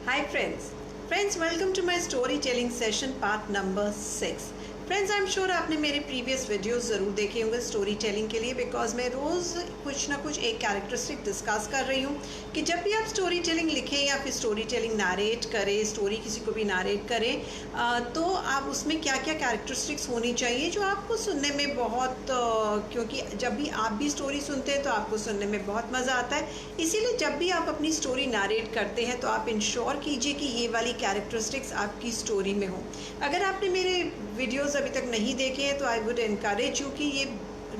Hi friends, welcome to my storytelling session part number 6. Friends I am sure आपने मेरे previous videos ज़रूर देखे होंगे स्टोरी टेलिंग के लिए, बिकॉज मैं रोज़ कुछ ना कुछ एक कैरेक्टरिस्टिक डिस्कस कर रही हूँ कि जब भी आप स्टोरी टेलिंग लिखें या फिर स्टोरी टेलिंग नरेट करें, स्टोरी किसी को भी नरेट करें, तो आप उसमें क्या क्या कैरेक्टरिस्टिक्स होनी चाहिए जो आपको सुनने में बहुत क्योंकि जब भी आप भी स्टोरी सुनते हैं तो आपको सुनने में बहुत मज़ा आता है। इसीलिए जब भी आप अपनी स्टोरी नरेट करते हैं तो आप इंश्योर कीजिए कि ये वाली कैरेक्टरिस्टिक्स आपकी स्टोरी में हो। अगर आपने मेरे वीडियोस अभी तक नहीं देखे हैं तो आई वुड एनकरेज यू कि ये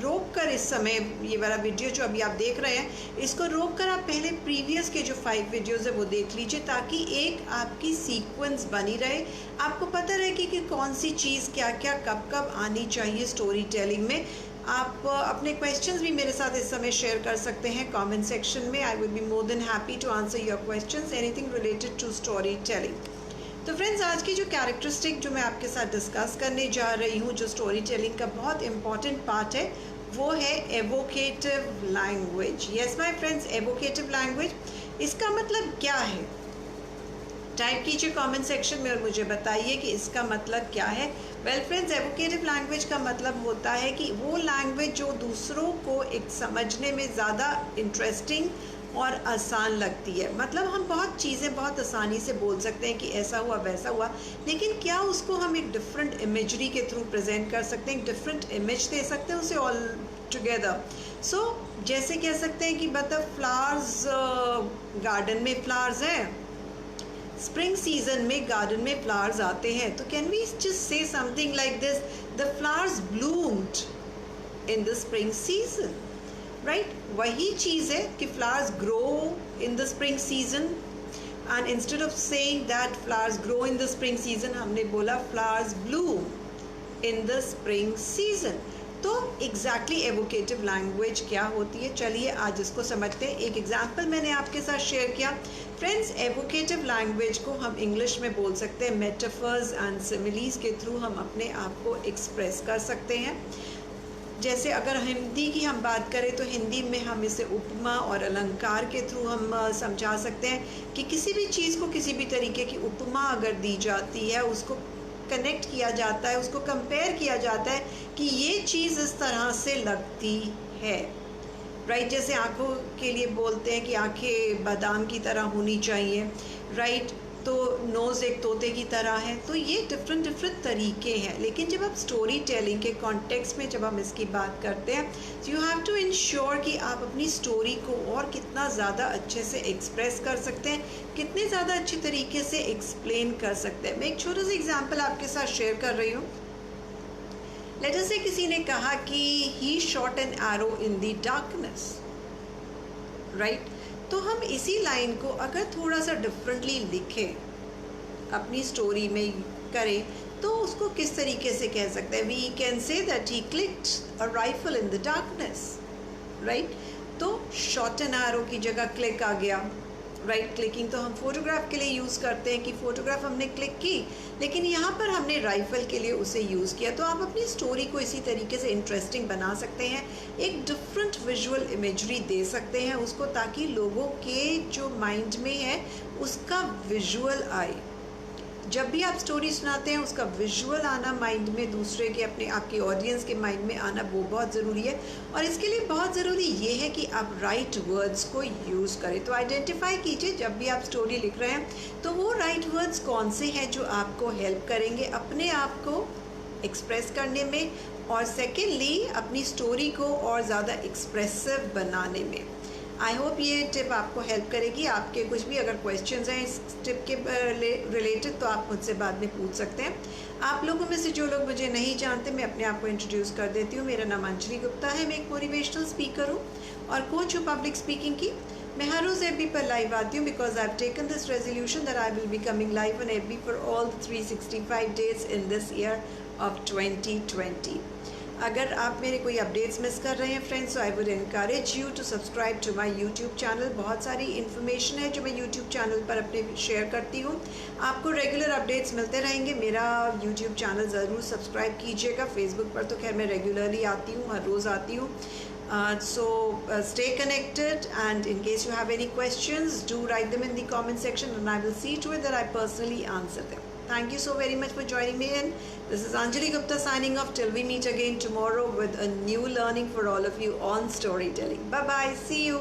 रोक कर इस समय ये वाला वीडियो जो अभी आप देख रहे हैं इसको रोक कर आप पहले प्रीवियस के जो 5 वीडियोस है वो देख लीजिए, ताकि एक आपकी सीक्वेंस बनी रहे, आपको पता रहे कि कौन सी चीज़ क्या क्या कब कब आनी चाहिए स्टोरी टेलिंग में। आप अपने क्वेश्चंस भी मेरे साथ इस समय शेयर कर सकते हैं कमेंट सेक्शन में। I will be more than happy to answer your questions anything related to story telling. तो फ्रेंड्स, आज की जो कैरेक्टरिस्टिक जो मैं आपके साथ डिस्कस करने जा रही हूँ, जो स्टोरी टेलिंग का बहुत इंपॉर्टेंट पार्ट है, वो है evocative language. Yes my friends, evocative language, इसका मतलब क्या है? टाइप कीजिए कमेंट सेक्शन में और मुझे बताइए कि इसका मतलब क्या है। वेल फ्रेंड्स, एवोकेटिव लैंग्वेज का मतलब होता है कि वो लैंग्वेज जो दूसरों को एक समझने में ज़्यादा इंटरेस्टिंग और आसान लगती है। मतलब हम बहुत चीज़ें बहुत आसानी से बोल सकते हैं कि ऐसा हुआ वैसा हुआ, लेकिन क्या उसको हम एक डिफरेंट इमेजरी के थ्रू प्रेजेंट कर सकते हैं, एक डिफरेंट इमेज दे सकते हैं उसे ऑल टुगेदर। सो जैसे कह सकते हैं कि मतलब फ्लावर्स, गार्डन में फ्लावर्स हैं, स्प्रिंग सीजन में गार्डन में फ्लावर्स आते हैं, तो can we just say something like this, the flowers bloomed in the spring season, right? वही चीज़ है कि flowers grow in the spring season, and instead of saying that flowers grow in the spring season, हमने बोला flowers bloom in the spring season. तो exactly evocative language क्या होती है, चलिए आज इसको समझते हैं। एक एग्जाम्पल मैंने आपके साथ शेयर किया। फ्रेंड्स, एवोकेटिव लैंग्वेज को हम इंग्लिश में बोल सकते हैं मेटाफर्स एंड सिमिलीज के थ्रू हम अपने आप को एक्सप्रेस कर सकते हैं। जैसे अगर हिंदी की हम बात करें तो हिंदी में हम इसे उपमा और अलंकार के थ्रू हम समझा सकते हैं कि किसी भी चीज़ को किसी भी तरीके की उपमा अगर दी जाती है, उसको कनेक्ट किया जाता है, उसको कंपेयर किया जाता है कि ये चीज़ इस तरह से लगती है, राइट? जैसे आँखों के लिए बोलते हैं कि आँखें बादाम की तरह होनी चाहिए, राइट? तो नोज़ एक तोते की तरह है। तो ये डिफरेंट तरीके हैं, लेकिन जब आप स्टोरी टेलिंग के कॉन्टेक्स्ट में जब हम इसकी बात करते हैं, तो यू हैव टू इंश्योर कि आप अपनी स्टोरी को और कितना ज़्यादा अच्छे से एक्सप्रेस कर सकते हैं, कितने ज़्यादा अच्छी तरीके से एक्सप्लेन कर सकते हैं। मैं एक छोटा सा एग्जाम्पल आपके साथ शेयर कर रही हूँ। लेट अस से किसी ने कहा कि he shot an arrow in the darkness, right? तो हम इसी लाइन को अगर थोड़ा सा डिफरेंटली लिखें, अपनी स्टोरी में करें, तो उसको किस तरीके से कह सकते हैं? We can say that he clicked a rifle in the darkness, right? तो शॉट एन एरो की जगह क्लिक आ गया, राइट? क्लिकिंग तो हम फोटोग्राफ के लिए यूज़ करते हैं कि फोटोग्राफ हमने क्लिक की, लेकिन यहाँ पर हमने राइफल के लिए उसे यूज़ किया। तो आप अपनी स्टोरी को इसी तरीके से इंटरेस्टिंग बना सकते हैं, एक डिफरेंट विजुअल इमेजरी दे सकते हैं उसको, ताकि लोगों के जो माइंड में है उसका विजुअल आए। जब भी आप स्टोरी सुनाते हैं उसका विजुअल आना माइंड में, दूसरे के अपने आपके ऑडियंस के माइंड में आना, वो बहुत ज़रूरी है। और इसके लिए बहुत ज़रूरी ये है कि आप राइट वर्ड्स को यूज़ करें। तो आइडेंटिफाई कीजिए जब भी आप स्टोरी लिख रहे हैं तो वो राइट वर्ड्स कौन से हैं जो आपको हेल्प करेंगे अपने आप को एक्सप्रेस करने में, और सेकेंडली अपनी स्टोरी को और ज़्यादा एक्सप्रेसिव बनाने में। आई होप ये टिप आपको हेल्प करेगी। आपके कुछ भी अगर क्वेश्चंस हैं इस टिप के रिलेटेड तो आप मुझसे बाद में पूछ सकते हैं। आप लोगों में से जो लोग मुझे नहीं जानते, मैं अपने आप को इंट्रोड्यूस कर देती हूँ। मेरा नाम अंजलि गुप्ता है, मैं एक मोटिवेशनल स्पीकर हूँ और कोच हूँ पब्लिक स्पीकिंग की। मैं हर रोज़ एफबी पर लाइव आती हूँ because I have taken this resolution that I will be coming live on FB for all 365 days in this year of 2020। अगर आप मेरे कोई अपडेट्स मिस कर रहे हैं फ्रेंड्स, तो I would encourage you to subscribe to my YouTube channel. बहुत सारी इन्फॉर्मेशन है जो मैं यूट्यूब चैनल पर अपने शेयर करती हूँ, आपको रेगुलर अपडेट्स मिलते रहेंगे। मेरा यूट्यूब चैनल ज़रूर सब्सक्राइब कीजिएगा। फेसबुक पर तो खैर मैं रेगुलरली आती हूँ, हर रोज़ आती हूँ। So stay connected, and in case you have any questions, do write them in the comment section and I will see to it that I personally answer them. Thank you so very much for joining me in. This is Anjali Gupta signing off till we meet again tomorrow with a new learning for all of you on storytelling. Bye bye. See you.